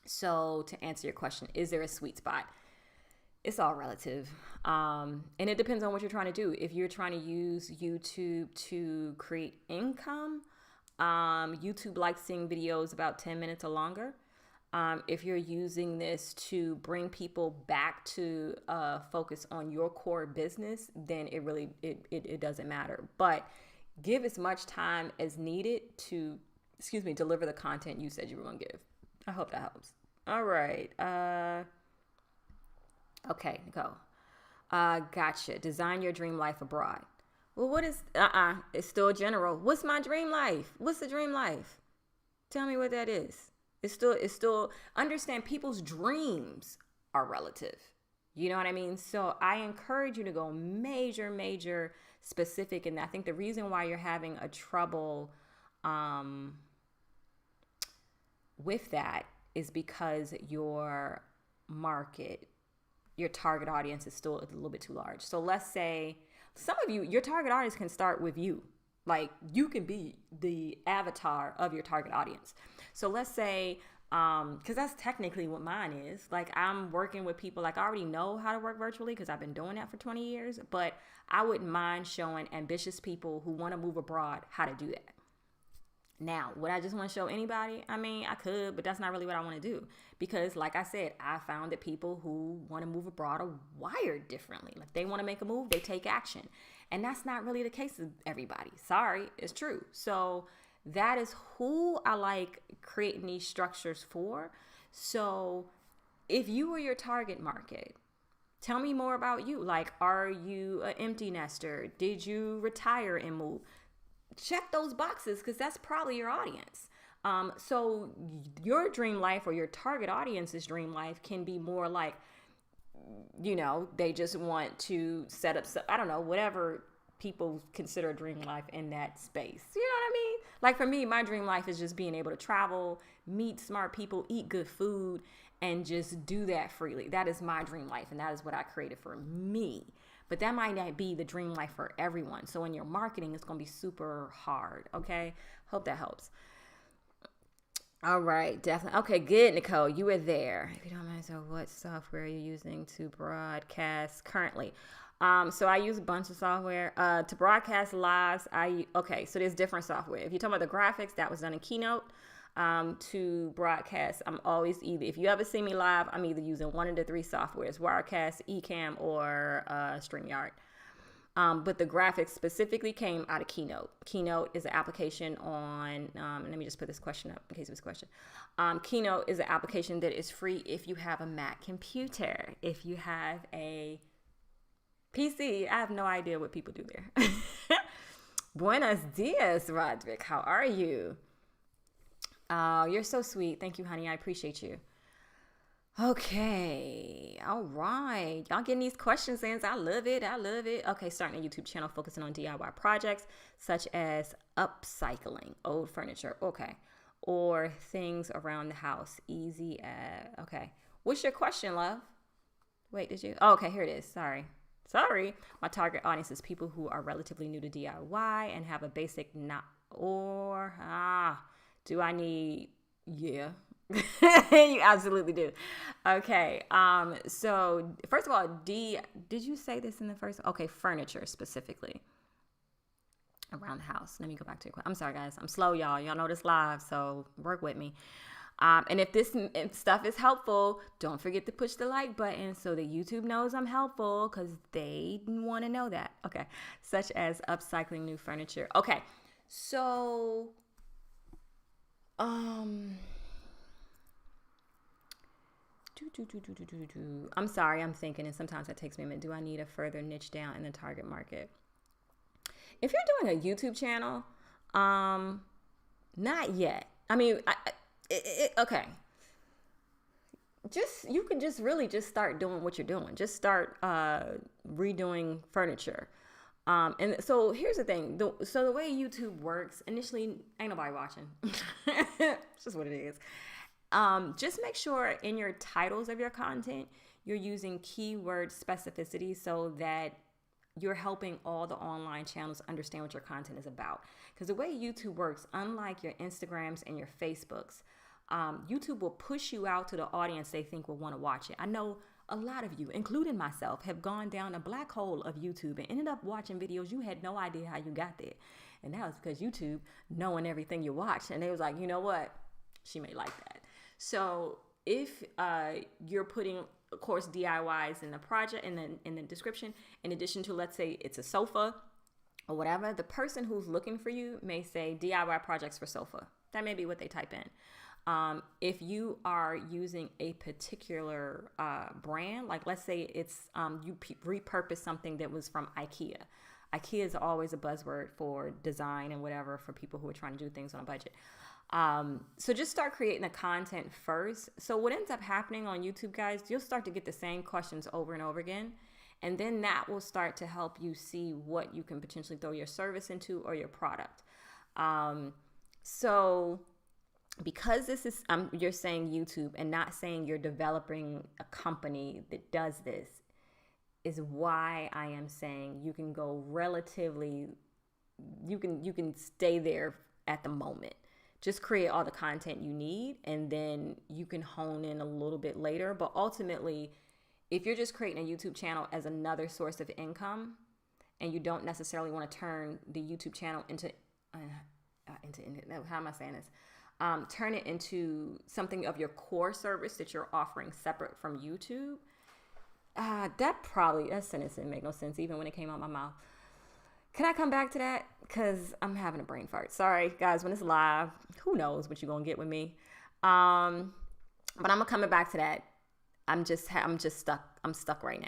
S1: So to answer your question, is there a sweet spot? It's all relative. And it depends on what you're trying to do. If you're trying to use YouTube to create income, YouTube likes seeing videos about 10 minutes or longer. If you're using this to bring people back to focus on your core business, then it doesn't matter. But give as much time as needed to, deliver the content you said you were going to give. I hope that helps. All right. Okay, go. Gotcha. Design your dream life abroad. Well, what is, it's still general. What's my dream life? What's the dream life? Tell me what that is. It's still, understand people's dreams are relative. You know what I mean? So I encourage you to go major specific. And I think the reason why you're having a trouble, with that is because your target audience is still a little bit too large. So let's say some of you, your target audience can start with you. Like, you can be the avatar of your target audience. So let's say, because that's technically what mine is. Like, I'm working with people, like, I already know how to work virtually because I've been doing that for 20 years. But I wouldn't mind showing ambitious people who want to move abroad how to do that. Now, would I just want to show anybody? I mean, I could, but that's not really what I want to do. Because like I said, I found that people who want to move abroad are wired differently. Like, they want to make a move, they take action. And that's not really the case with everybody. Sorry, it's true. So that is who I like creating these structures for. So if you were your target market, tell me more about you. Like, are you an empty nester? Did you retire and move? Check those boxes, because that's probably your audience. So your dream life, or your target audience's dream life, can be more like, they just want to set up, I don't know, whatever people consider a dream life in that space. You know what I mean? Like, for me, my dream life is just being able to travel, meet smart people, eat good food, and just do that freely. That is my dream life, and that is what I created for me. But that might not be the dream life for everyone. So in your marketing, it's going to be super hard. Okay. Hope that helps. All right. Definitely. Okay. Good, Nicole. You were there. If you don't mind, so what software are you using to broadcast currently? So I use a bunch of software to broadcast lives. So there's different software. If you're talking about the graphics, that was done in Keynote. To broadcast, I'm always if you ever see me live, I'm either using one of the three softwares: Wirecast, Ecamm, or StreamYard. But the graphics specifically came out of Keynote. Keynote is an application on, let me just put this question up in case it was a question. Keynote is an application that is free if you have a Mac computer. If you have a PC, I have no idea what people do there. Buenos dias, Roderick. How are you? You're so sweet. Thank you, honey. I appreciate you. Okay. All right. Y'all getting these questions in. I love it. Okay. Starting a YouTube channel focusing on DIY projects such as upcycling old furniture. Okay. Or things around the house. Easy. Okay. What's your question, love? Wait, did you? Oh, okay. Here it is. Sorry. My target audience is people who are relatively new to DIY and have a basic do I need? Yeah, you absolutely do. Okay. So first of all, did you say this in the first? Okay. Furniture specifically around the house. Let me go back to it. I'm sorry, guys. I'm slow, y'all. Y'all know this live, so work with me. And if this stuff is helpful, don't forget to push the like button so that YouTube knows I'm helpful, because they want to know that. Okay. Such as upcycling new furniture. Okay. So, I'm sorry, I'm thinking, and sometimes that takes me a minute. Do I need a further niche down in the target market? If you're doing a YouTube channel, not yet. I mean, okay. You can just really just start doing what you're doing. Just start redoing furniture. And so here's the thing. So the way YouTube works, initially, ain't nobody watching. It's just what it is. Just make sure in your titles of your content, you're using keyword specificity so that you're helping all the online channels understand what your content is about. Because the way YouTube works, unlike your Instagrams and your Facebooks, YouTube will push you out to the audience they think will want to watch it. I know a lot of you, including myself, have gone down a black hole of YouTube and ended up watching videos you had no idea how you got there. And that was because YouTube knowing everything you watch. And they was like, you know what? She may like that. So if you're putting, of course, DIYs in the project in the description, in addition to, let's say it's a sofa or whatever, the person who's looking for you may say DIY projects for sofa. That may be what they type in. If you are using a particular brand, like let's say it's you repurpose something that was from IKEA. IKEA is always a buzzword for design and whatever for people who are trying to do things on a budget. So just start creating the content first. So what ends up happening on YouTube, guys, you'll start to get the same questions over and over again. And then that will start to help you see what you can potentially throw your service into or your product. So because this is, you're saying YouTube and not saying you're developing a company that does this, is why I am saying you can go relatively, you can stay there at the moment. Just create all the content you need and then you can hone in a little bit later. But ultimately, if you're just creating a YouTube channel as another source of income and you don't necessarily want to turn the YouTube channel into how am I saying this? Turn it into something of your core service that you're offering separate from YouTube. That sentence didn't make no sense even when it came out my mouth. Can I come back to that? Because I'm having a brain fart. Sorry, guys, when it's live, who knows what you're going to get with me. But I'm going to come back to that. I'm just stuck. I'm stuck right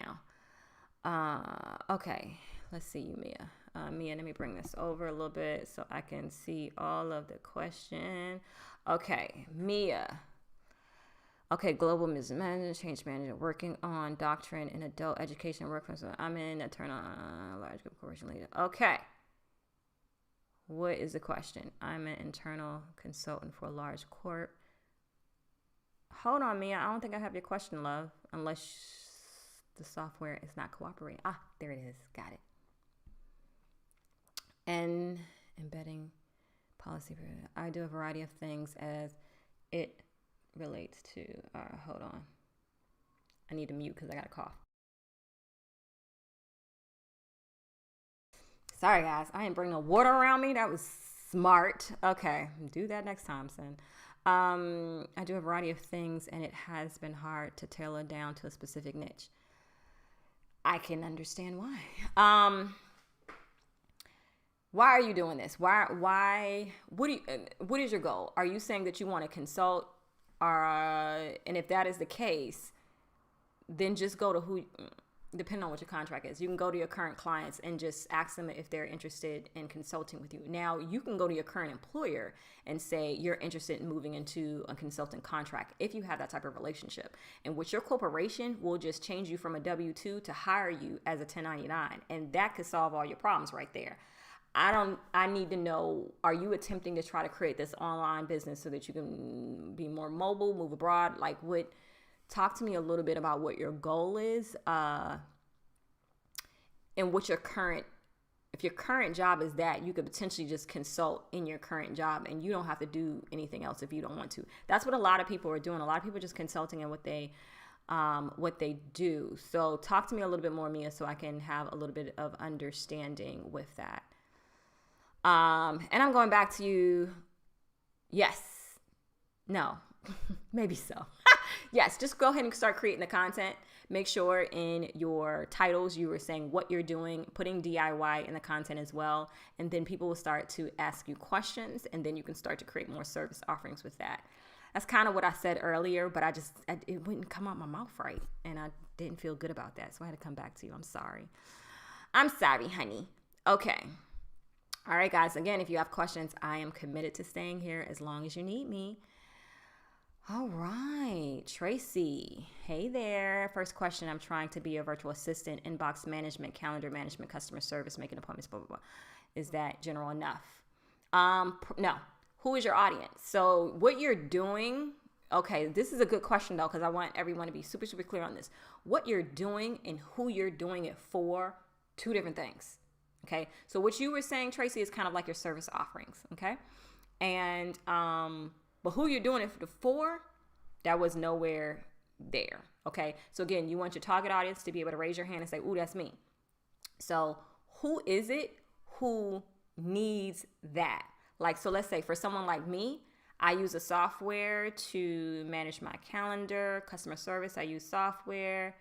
S1: now. Okay, let's see you, Mia. Mia, let me bring this over a little bit so I can see all of the question. Okay, Mia. Okay, global business manager, change manager, working on doctrine in adult education workforce. I'm in internal large group corporation leader. Okay. What is the question? I'm an internal consultant for a large corp. Hold on, Mia. I don't think I have your question, love, unless the software is not cooperating. There it is. Got it. And embedding policy. I do a variety of things as it relates to, hold on. I need to mute because I got a cough. Sorry, guys. I didn't bring no water around me. That was smart. Okay. Do that next time, son. I do a variety of things and it has been hard to tailor down to a specific niche. I can understand why. Why are you doing this? Why, what is your goal? Are you saying that you want to consult? And if that is the case, then just go to depending on what your contract is, you can go to your current clients and just ask them if they're interested in consulting with you. Now, you can go to your current employer and say you're interested in moving into a consultant contract if you have that type of relationship. And with your corporation will just change you from a W-2 to hire you as a 1099. And that could solve all your problems right there. I need to know, are you attempting to try to create this online business so that you can be more mobile, move abroad? Talk to me a little bit about what your goal is, and what if your current job is that, you could potentially just consult in your current job and you don't have to do anything else if you don't want to. That's what a lot of people are doing. A lot of people are just consulting in what they do. So talk to me a little bit more, Mia, so I can have a little bit of understanding with that. And I'm going back to you. Yes. No. Maybe so. Yes, just go ahead and start creating the content. Make sure in your titles you were saying what you're doing, putting DIY in the content as well. And then people will start to ask you questions and then you can start to create more service offerings with that. That's kind of what I said earlier, but it wouldn't come out my mouth right. And I didn't feel good about that. So I had to come back to you. I'm sorry. I'm sorry, honey. Okay. All right, guys. Again, if you have questions, I am committed to staying here as long as you need me. All right, Tracy. Hey there. First question. I'm trying to be a virtual assistant, inbox management, calendar management, customer service, making appointments, blah, blah, blah. Is that general enough? No. Who is your audience? So, what you're doing, okay, this is a good question though, because I want everyone to be super, super clear on this. What you're doing and who you're doing it for, two different things. Okay. So, what you were saying, Tracy, is kind of like your service offerings. Okay. And, but who you're doing it for, that was nowhere there. Okay. So again, you want your target audience to be able to raise your hand and say, ooh, that's me. So who is it who needs that? Like, so let's say for someone like me, I use a software to manage my calendar, customer service. I use software.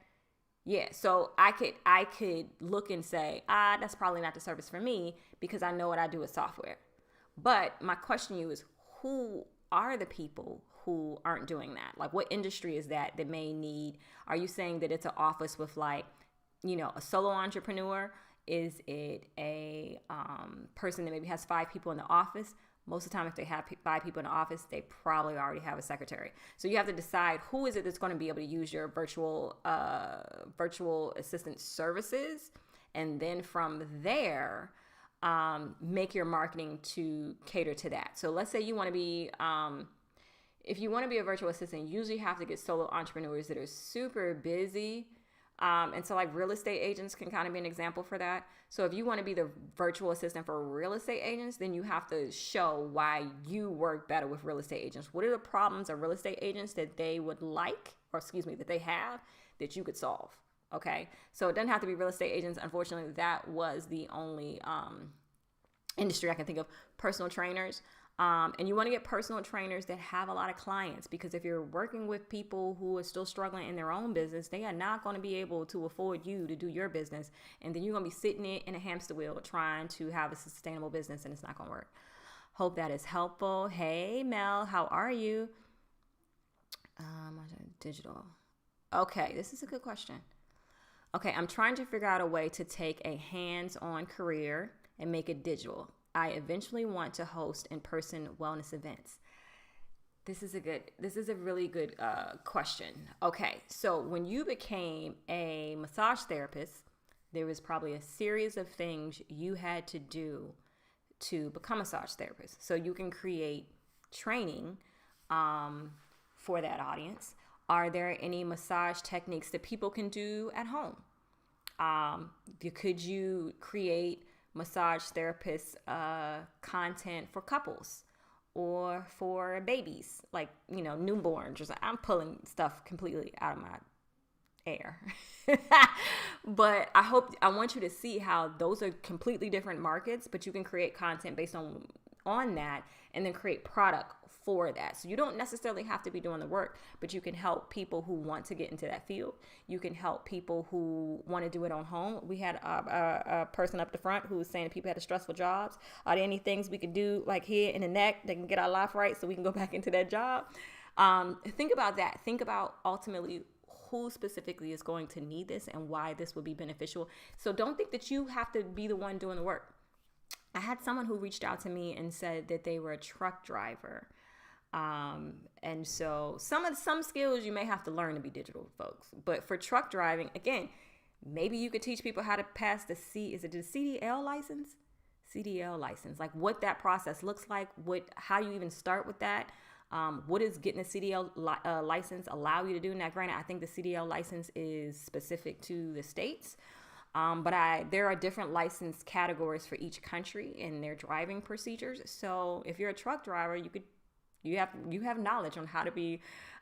S1: Yeah, so I could look and say, that's probably not the service for me because I know what I do with software. But my question to you is, who are the people who aren't doing that? Like, what industry is that may need? Are you saying that it's an office with like, a solo entrepreneur? Is it a person that maybe has 5 people in the office? Most of the time, if they have 5 people in the office, they probably already have a secretary. So you have to decide who is it that's going to be able to use your virtual assistant services, and then from there, make your marketing to cater to that. So let's say you want to be, if you want to be a virtual assistant, you usually have to get solo entrepreneurs that are super busy. And so like real estate agents can kind of be an example for that. So if you want to be the virtual assistant for real estate agents, then you have to show why you work better with real estate agents. What are the problems of real estate agents that they would like, or excuse me, that they have that you could solve? Okay. So it doesn't have to be real estate agents. Unfortunately, that was the only industry I can think of. Personal trainers. And you want to get personal trainers that have a lot of clients, because if you're working with people who are still struggling in their own business, they are not going to be able to afford you to do your business. And then you're going to be sitting in a hamster wheel trying to have a sustainable business, and it's not going to work. Hope that is helpful. Hey, Mel, how are you? Digital. Okay, this is a good question. Okay, I'm trying to figure out a way to take a hands-on career and make it digital. I eventually want to host in-person wellness events. This is a really good question. Okay, so when you became a massage therapist, there was probably a series of things you had to do to become a massage therapist. So you can create training for that audience. Are there any massage techniques that people can do at home? Could you create massage therapist content for couples or for babies, like, newborns? I'm pulling stuff completely out of my air. But I want you to see how those are completely different markets, but you can create content based on that and then create product for that. So you don't necessarily have to be doing the work, but you can help people who want to get into that field. You can help people who want to do it on home. We had a person up the front who was saying that people had stressful jobs. Are there any things we could do like here in the neck that can get our life right so we can go back into that job? Think about that. Think about ultimately who specifically is going to need this and why this would be beneficial. So don't think that you have to be the one doing the work. I had someone who reached out to me and said that they were a truck driver. And so some skills you may have to learn to be digital, folks. But for truck driving, again, maybe you could teach people how to pass the CDL license? CDL license, like what that process looks like, how you even start with that. What does getting a CDL license allow you to do? Now, granted, I think the CDL license is specific to the states. But there are different license categories for each country in their driving procedures. So if you're a truck driver, you have knowledge on how to be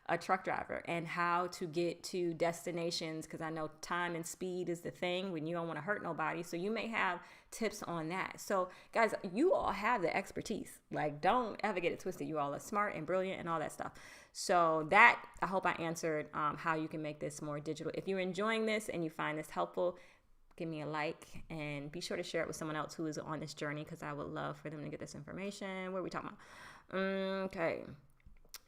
S1: a truck driver and how to get to destinations, because I know time and speed is the thing when you don't want to hurt nobody. So you may have tips on that. So guys, you all have the expertise. Like, don't ever get it twisted. You all are smart and brilliant and all that stuff. So that, I hope I answered how you can make this more digital. If you're enjoying this and you find this helpful, give me a like and be sure to share it with someone else who is on this journey, because I would love for them to get this information. What are we talking about? Okay.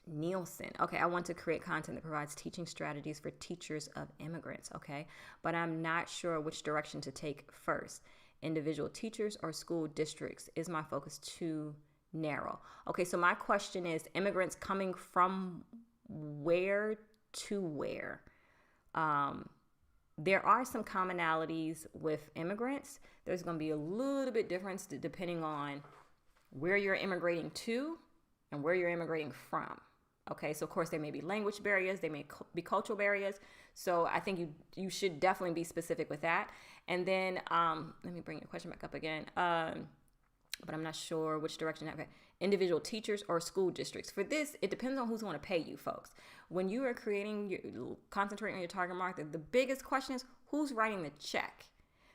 S1: Nielsen. Okay, I want to create content that provides teaching strategies for teachers of immigrants. Okay, but I'm not sure which direction to take first. Individual teachers or school districts? Is my focus too narrow? Okay, so my question is, immigrants coming from where to where. There are some commonalities with immigrants. There's going to be a little bit difference depending on where you're immigrating to and where you're immigrating from. Okay, so of course there may be language barriers, they may be cultural barriers. So I think you should definitely be specific with that. And then let me bring your question back up again. But I'm not sure which direction. Okay, individual teachers or school districts. For this, it depends on who's going to pay you, folks. When you are concentrating on your target market, the biggest question is who's writing the check.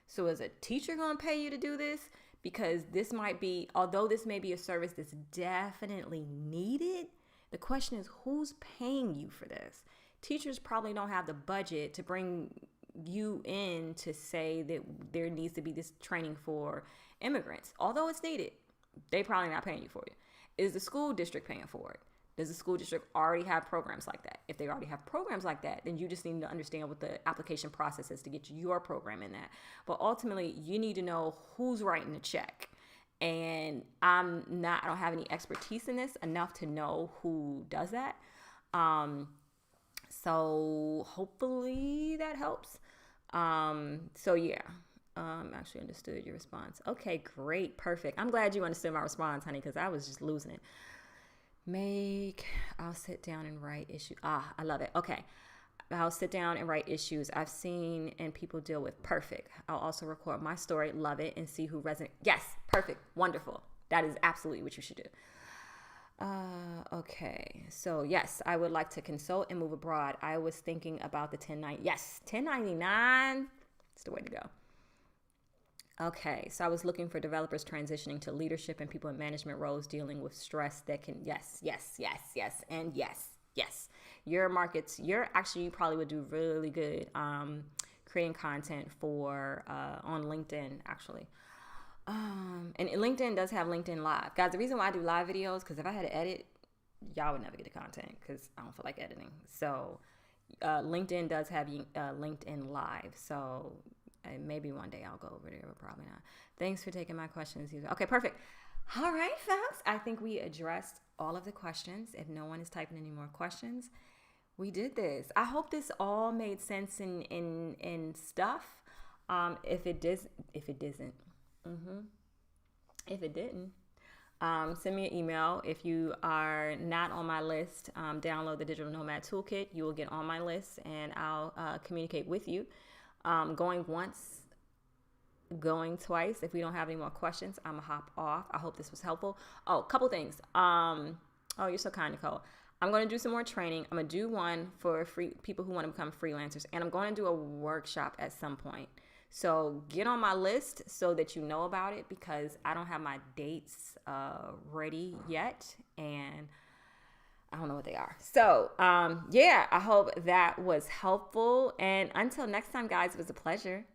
S1: So is a teacher going to pay you to do this? Because this might be, although this may be a service that's definitely needed, the question is who's paying you for this? Teachers probably don't have the budget to bring you in to say that there needs to be this training for immigrants. Although it's needed, they probably not paying you for it. Is the school district paying for it? Does the school district already have programs like that? If they already have programs like that, then you just need to understand what the application process is to get your program in that. But ultimately, you need to know who's writing the check. And I don't have any expertise in this enough to know who does that. So hopefully that helps. Actually understood your response. Okay, great. Perfect. I'm glad you understood my response, honey, because I was just losing it. I'll sit down and write issues. I love it. Okay. I'll sit down and write issues I've seen and people deal with. Perfect. I'll also record my story. Love it. And see who resonates. Yes. Perfect. Wonderful. That is absolutely what you should do. Okay. So yes, I would like to consult and move abroad. I was thinking about the 1099. Yes. 1099. It's the way to go. Okay, so I was looking for developers transitioning to leadership and people in management roles dealing with stress that can, yes. Your markets, you probably would do really good creating content for on LinkedIn, actually. And LinkedIn does have LinkedIn Live. Guys, the reason why I do live videos, because if I had to edit, y'all would never get the content because I don't feel like editing. So LinkedIn does have LinkedIn Live. So maybe one day I'll go over there, but probably not. Thanks for taking my questions. Okay, perfect. All right, folks. I think we addressed all of the questions. If no one is typing any more questions, we did this. I hope this all made sense in stuff. If it didn't, send me an email. If you are not on my list, download the Digital Nomad Toolkit. You will get on my list, and I'll communicate with you. Going once, going twice. If we don't have any more questions, I'm going to hop off. I hope this was helpful. Oh, a couple things. You're so kind, Nicole. I'm going to do some more training. I'm going to do one for free people who want to become freelancers. And I'm going to do a workshop at some point. So get on my list so that you know about it, because I don't have my dates ready yet. And I don't know what they are. So, I hope that was helpful. And until next time, guys, it was a pleasure.